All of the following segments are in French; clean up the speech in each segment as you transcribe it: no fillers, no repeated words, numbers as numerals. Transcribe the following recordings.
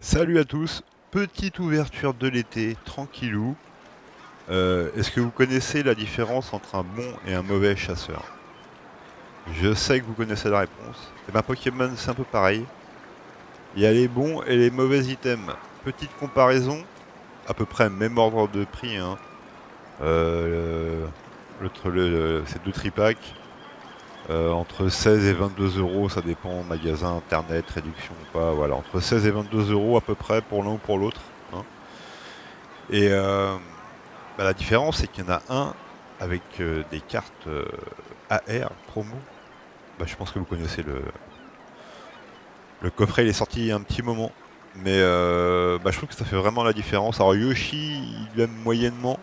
Salut à tous, petite ouverture de l'été, tranquillou. Est-ce que vous connaissez la différence entre un bon et un mauvais chasseur? Je sais que vous connaissez la réponse. Et ben Pokémon c'est un peu pareil. Il y a les bons et les mauvais items. Petite comparaison, à peu près même ordre de prix, hein. C'est deux tripacks. Entre 16 et 22 euros, ça dépend, magasin, internet, réduction ou pas. Voilà, entre 16 et 22 euros à peu près pour l'un ou pour l'autre, hein. Et la différence, c'est qu'il y en a un avec des cartes AR promo. Je pense que vous connaissez le coffret, il est sorti il y a un petit moment. Mais je trouve que ça fait vraiment la différence. Alors Yoshi, il aime moyennement.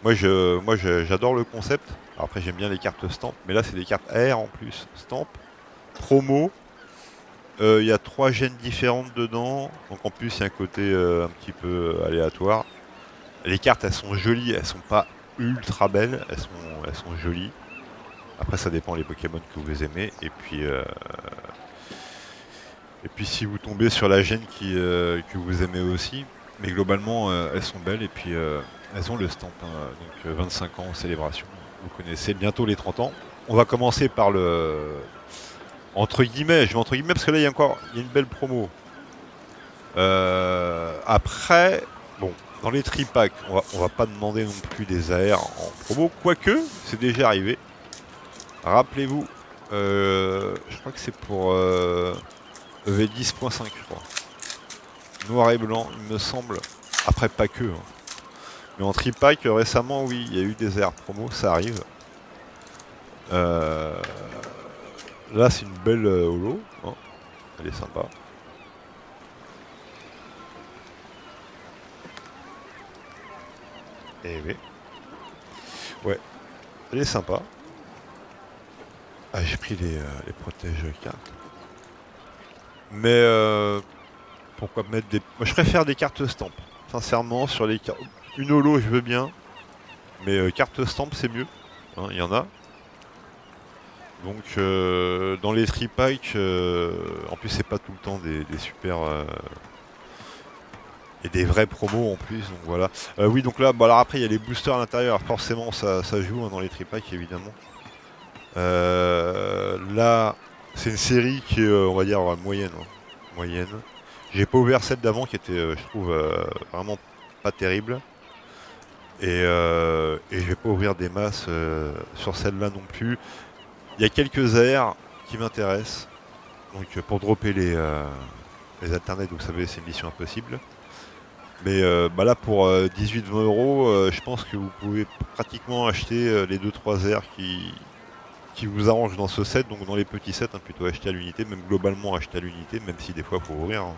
J'adore le concept. Alors, après, j'aime bien les cartes stamp. Mais là, c'est des cartes AR en plus. Stamp, promo. Il y a 3 gènes différentes dedans. Donc en plus, il y a un côté un petit peu aléatoire. Les cartes, elles sont jolies, elles sont pas ultra belles, elles sont jolies. Après, ça dépend les Pokémon que vous aimez. Et puis si vous tombez sur la gêne que vous aimez aussi. Mais globalement, elles sont belles. Et puis, elles ont le stamp, hein. Donc, 25 ans, célébration. Vous connaissez bientôt les 30 ans. On va commencer par le... Entre guillemets, je mets entre guillemets parce que là, il y a une belle promo. Après, bon, dans les tripacks, on va pas demander non plus des AR en promo, quoique, c'est déjà arrivé. Rappelez-vous, je crois que c'est pour EV10.5, je crois. Noir et blanc, il me semble. Après, pas que, hein. Mais en tripack, récemment, oui, il y a eu des AR promo, ça arrive. Euh, Là, c'est une belle holo, hein. Elle est sympa. Et oui. Ouais, elle est sympa. Ah, j'ai pris les protèges cartes. Mais pourquoi mettre des... Moi, je préfère des cartes stamp. Sincèrement, sur les cartes... Une holo, je veux bien. Mais carte stamp, c'est mieux. Hein, il y en a. Donc, dans les 3 packs, en plus, c'est pas tout le temps des super... et des vrais promos en plus, donc voilà. Oui, donc là, alors après, il y a les boosters à l'intérieur. Forcément, ça joue, hein, dans les 3 packs, évidemment. Là, c'est une série qui est, on va dire, moyenne, hein. Moyenne. J'ai pas ouvert celle d'avant qui était, je trouve, vraiment pas terrible. Et je vais pas ouvrir des masses sur celle-là non plus. Il y a quelques airs qui m'intéressent. Donc pour dropper les alternatives, vous savez, c'est une mission impossible. Mais là, pour 18-20 euros, je pense que vous pouvez pratiquement acheter les 2-3 airs qui vous arrangent dans ce set. Donc dans les petits sets, hein, plutôt acheter à l'unité, même globalement acheter à l'unité, même si des fois il faut ouvrir, hein.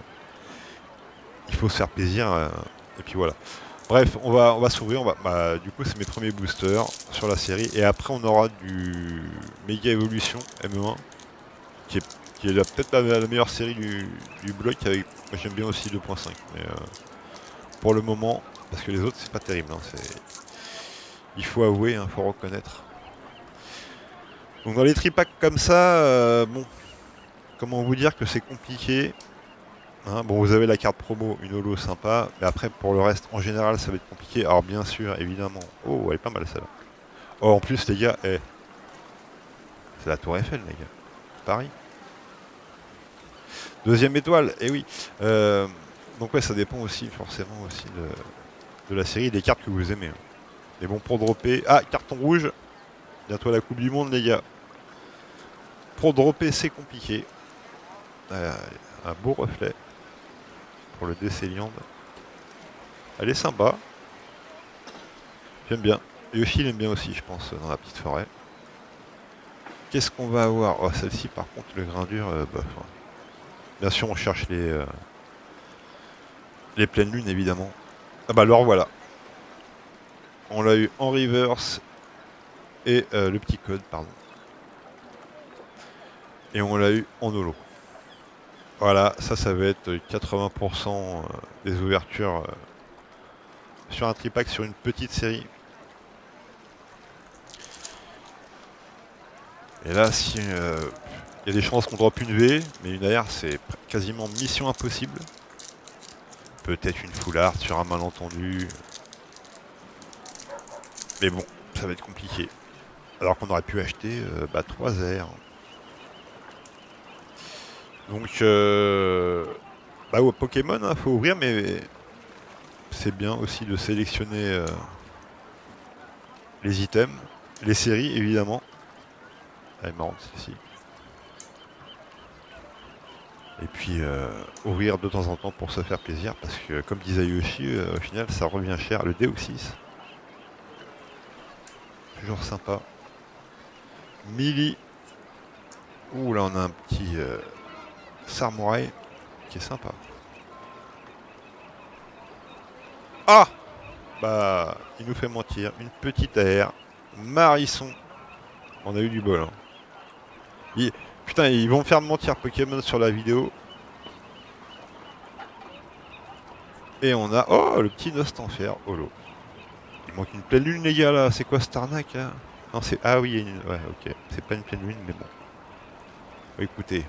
Il faut se faire plaisir. Et puis voilà. Bref, on va s'ouvrir. Du coup, c'est mes premiers boosters sur la série. Et après, on aura du Mega Evolution ME1, qui est peut-être la meilleure série du bloc. Moi, j'aime bien aussi 2.5. Mais pour le moment, parce que les autres, c'est pas terrible, hein, il faut avouer, il faut reconnaître. Donc, dans les tripacks comme ça, bon, comment vous dire que c'est compliqué, hein. Bon, vous avez la carte promo, une holo sympa, mais après, pour le reste, en général, ça va être compliqué. Alors, bien sûr, évidemment. Oh, elle est pas mal, celle-là. Oh, en plus, les gars, c'est la Tour Eiffel, les gars. Paris. Deuxième étoile, eh oui. Donc, ouais, ça dépend aussi, forcément, aussi de la série et des cartes que vous aimez, hein. Mais bon, pour dropper... Ah, carton rouge. Bientôt la Coupe du Monde, les gars. Pour dropper, c'est compliqué. Un beau reflet pour le Décéliande. Elle est sympa. J'aime bien. Yoshi, il aime bien aussi, je pense, dans la petite forêt. Qu'est-ce qu'on va avoir? Oh, celle-ci, par contre, le grain dur, bof, hein. Bien sûr, on cherche les pleines lunes, évidemment. Ah bah alors voilà. On l'a eu en reverse et le petit code, pardon. Et on l'a eu en holo. Voilà, ça va être 80% des ouvertures sur un tripack sur une petite série. Et là, si il y a des chances qu'on drop une V, mais une AR, c'est quasiment mission impossible. Peut-être une full art sur un malentendu. Mais bon, ça va être compliqué. Alors qu'on aurait pu acheter 3 airs. Donc, au Pokémon, hein, faut ouvrir, mais c'est bien aussi de sélectionner les items, les séries évidemment. Elle est marrante celle-ci. Et puis ouvrir de temps en temps pour se faire plaisir, parce que comme disait Yoshi, au final ça revient cher. Le Deoxys, toujours sympa. Mili. Ouh là on a un petit Samouraï qui est sympa. Ah, bah il nous fait mentir. Une petite AR. Marisson. On a eu du bol. Hein. Putain, ils vont me faire mentir Pokémon sur la vidéo. Et on a... Oh, le petit Nostanfer, holo. Il manque une pleine lune, les gars, là. C'est quoi cette arnaque, là? Non, c'est... Ah oui, il y a une... Ouais, ok. C'est pas une pleine lune, mais bon. Écoutez.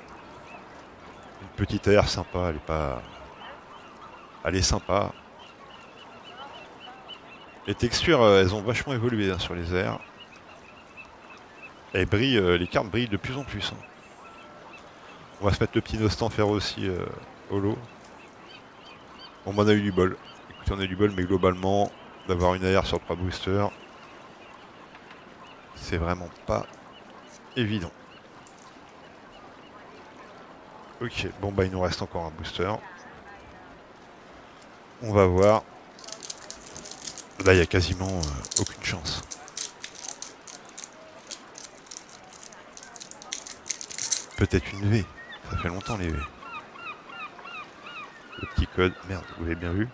Une petite air sympa, elle est pas... Elle est sympa. Les textures, elles ont vachement évolué hein, sur les airs. Elles brillent, les cartes brillent de plus en plus. Hein. On va se mettre le petit Nostanfer aussi, holo. Bon, on a eu du bol. Écoutez, on a eu du bol, mais globalement, d'avoir une AR sur 3 boosters, c'est vraiment pas évident. Ok, bon bah il nous reste encore un booster. On va voir. Là, il n'y a quasiment aucune chance. Peut-être une V. Ça fait longtemps les V. Le petit code. Merde, vous l'avez bien vu.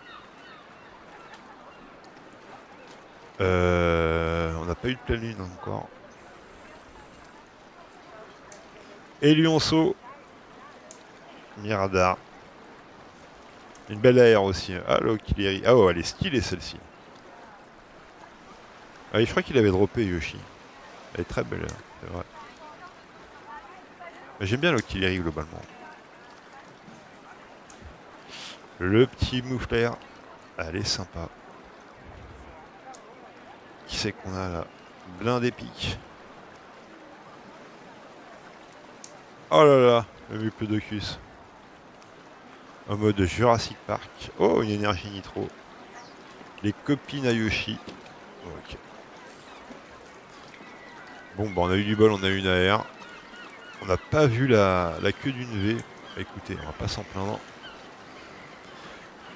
On n'a pas eu de pleine lune encore. Et Lionceau. Miradar. Une belle AR aussi. Ah, l'Okileri. Ah, oh, elle est stylée celle-ci. Ah, je crois qu'il avait droppé Yoshi. Elle est très belle, c'est vrai. J'aime bien l'Okileri globalement. Le petit moufler. Elle est sympa. Qui c'est qu'on a là? Blindé pique. Oh là là, le Muplodocus. En mode Jurassic Park. Oh, une énergie nitro. Les copines à Yoshi. Ok. Bon, bah on a eu du bol, on a eu une AR. On n'a pas vu la queue d'une V. Écoutez, on va pas s'en plaindre.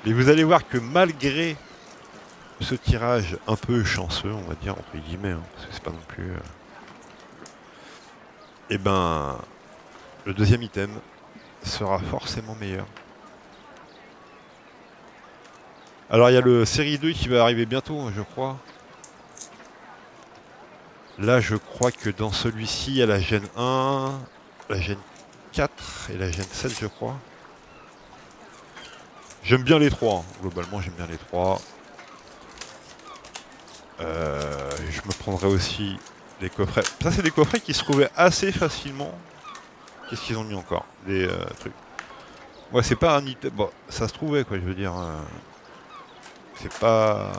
Et vous allez voir que malgré ce tirage un peu chanceux, on va dire, entre guillemets, hein, parce que c'est pas non plus... Eh ben, le deuxième item sera forcément meilleur. Alors il y a le série 2 qui va arriver bientôt, je crois. Là, je crois que dans celui-ci, il y a la Gen 1, la Gen 4 et la Gen 7, je crois. J'aime bien les trois, hein. Globalement, j'aime bien les trois. Je me prendrai aussi des coffrets. Ça, c'est des coffrets qui se trouvaient assez facilement. Qu'est-ce qu'ils ont mis encore? Des trucs. Ouais, c'est pas un item. Bon, ça se trouvait, quoi, je veux dire. C'est pas...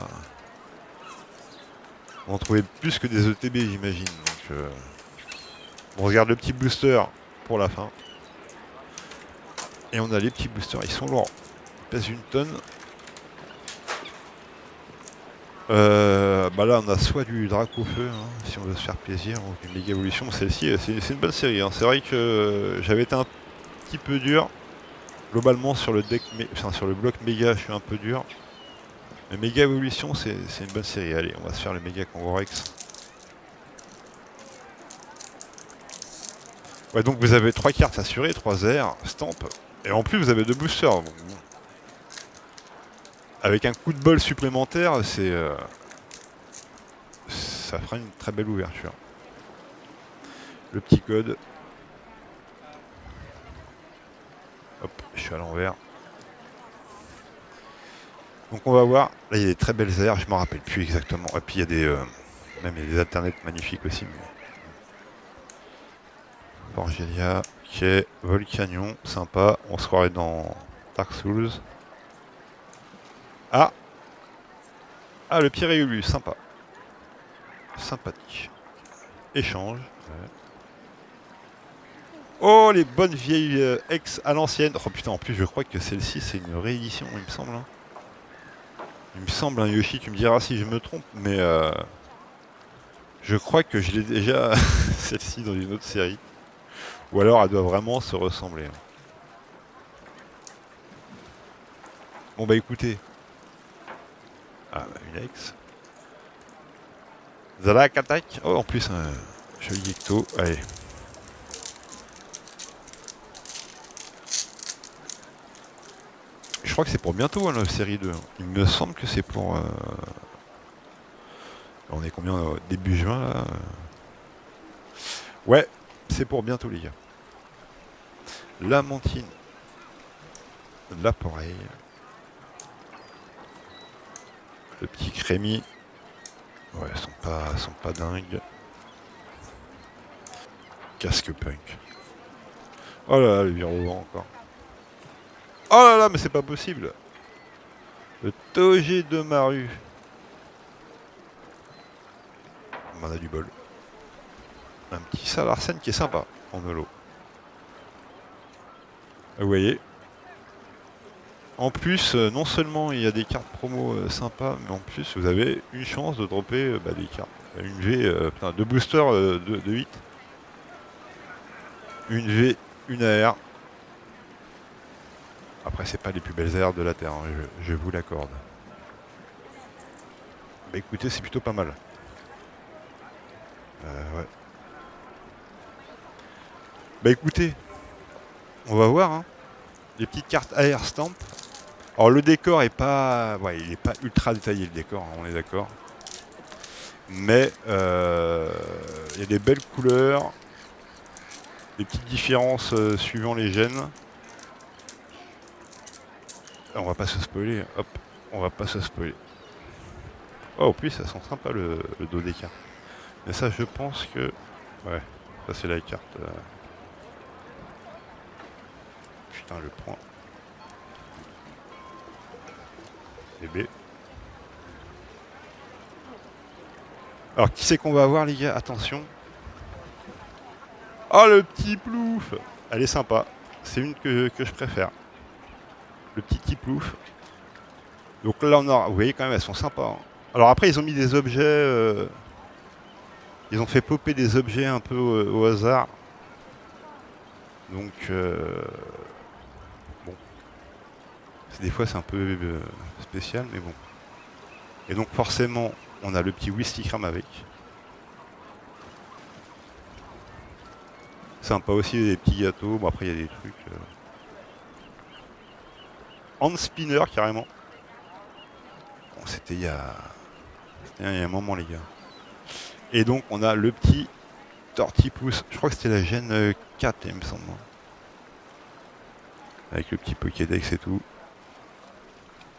On en trouvait plus que des ETB, j'imagine. Donc, on regarde le petit booster pour la fin. Et on a les petits boosters. Ils sont lourds. Ils pèsent une tonne. Bah là, on a soit du Dracofeu, hein, si on veut se faire plaisir, ou une méga évolution. Celle-ci, c'est une bonne série. Hein. C'est vrai que j'avais été un petit peu dur. Globalement, sur le deck, enfin, sur le bloc méga, je suis un peu dur. Mais méga évolution, c'est une bonne série. Allez, on va se faire le méga Kangorex. Ouais, donc vous avez 3 cartes assurées, 3 airs, stamp. Et en plus, vous avez 2 boosters. Bon. Avec un coup de bol supplémentaire, ça fera une très belle ouverture. Le petit code. Hop, je suis à l'envers. Donc on va voir. Là, il y a des très belles airs, je ne m'en rappelle plus exactement. Et puis il y a des... même il y a des alternates magnifiques aussi. Borgelia, ok. Volcanion, sympa. On se croirait dans Dark Souls. Ah. Ah, le Pyréolu, sympa. Sympathique. Échange. Ouais. Oh, les bonnes vieilles ex à l'ancienne. Oh putain, en plus, je crois que celle-ci, c'est une réédition, il me semble. Hein. Il me semble, hein, Yoshi, tu me diras si je me trompe, mais je crois que je l'ai déjà, celle-ci, dans une autre série. Ou alors, elle doit vraiment se ressembler. Hein. Bon, bah écoutez. Ah, bah, une ex. Zalak attaque. Oh, en plus, un joli ecto. Allez. Je crois que c'est pour bientôt, hein, la série 2. Il me semble que c'est pour... On est combien début juin, là. Ouais, c'est pour bientôt, les gars. La Mantine. L'appareil. Le petit Crémy. Ouais, sont pas dingues. Casque punk. Oh là là, le virement encore. Oh là là, mais c'est pas possible. Le Toger de Maru. On a du bol. Un petit Salarsen qui est sympa en holo. Vous voyez. En plus, non seulement il y a des cartes promo sympas, mais en plus vous avez une chance de dropper des cartes. Une V, deux boosters de 8. Une V, une AR. Après, c'est pas les plus belles AR de la Terre, hein, je vous l'accorde. Bah écoutez, c'est plutôt pas mal. Ouais. Bah écoutez, on va voir. Hein. Les petites cartes AR Stamp. Alors le décor est pas, ouais, il est pas ultra détaillé le décor, hein, on est d'accord. Mais il y a des belles couleurs, des petites différences suivant les gènes. On va pas se spoiler, hop, on va pas se spoiler. Oh, en plus, ça sent sympa le dos des cartes. Mais ça, je pense que, ouais, ça c'est la carte. Putain, le point. Bébé. Alors, qui c'est qu'on va avoir, les gars? Attention. Oh, le petit plouf! Elle est sympa. C'est une que je préfère. Le petit plouf. Donc là, on a... Vous voyez, quand même, elles sont sympas. Hein. Alors après, ils ont mis des objets... Ils ont fait popper des objets un peu au hasard. Donc... Bon. Des fois, c'est un peu spécial, mais bon. Et donc, forcément, on a le petit whisky cram avec. Sympa aussi, des petits gâteaux. Bon, après, il y a des trucs... Hand spinner, carrément. Bon, c'était il y a un moment, les gars. Et donc, on a le petit Tortipousse. Je crois que c'était la gêne 4, il me semble. Avec le petit Pokédex et tout.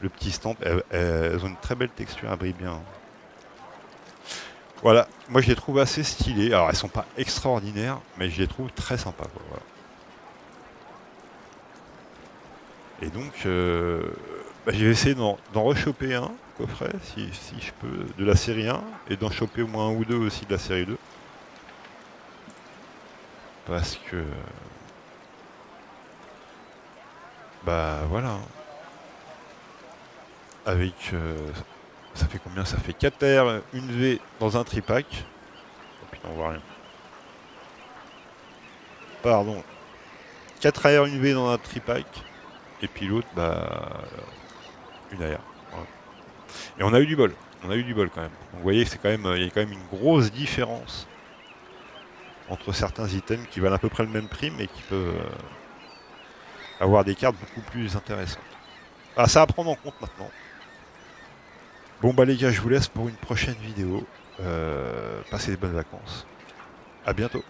Le petit stamp. Elles ont une très belle texture, elles brillent bien. Hein. Voilà. Moi, je les trouve assez stylées. Alors, elles sont pas extraordinaires, mais je les trouve très sympas. Quoi, voilà. Et donc, je vais essayer d'en rechoper un coffret, si je peux, de la série 1, et d'en choper au moins un ou deux aussi de la série 2. Parce que... Bah voilà. Avec... ça fait combien? Ça fait 4 R, une V dans un tripack. Oh putain, on voit rien. Pardon. 4 AR, une V dans un tripack. Et puis l'autre, une AR. Voilà. Et on a eu du bol. On a eu du bol quand même. Donc vous voyez que c'est quand même, il y a quand même une grosse différence entre certains items qui valent à peu près le même prix, mais qui peuvent avoir des cartes beaucoup plus intéressantes. Ah, ça à prendre en compte maintenant. Bon bah les gars, je vous laisse pour une prochaine vidéo. Passez des bonnes vacances. À bientôt.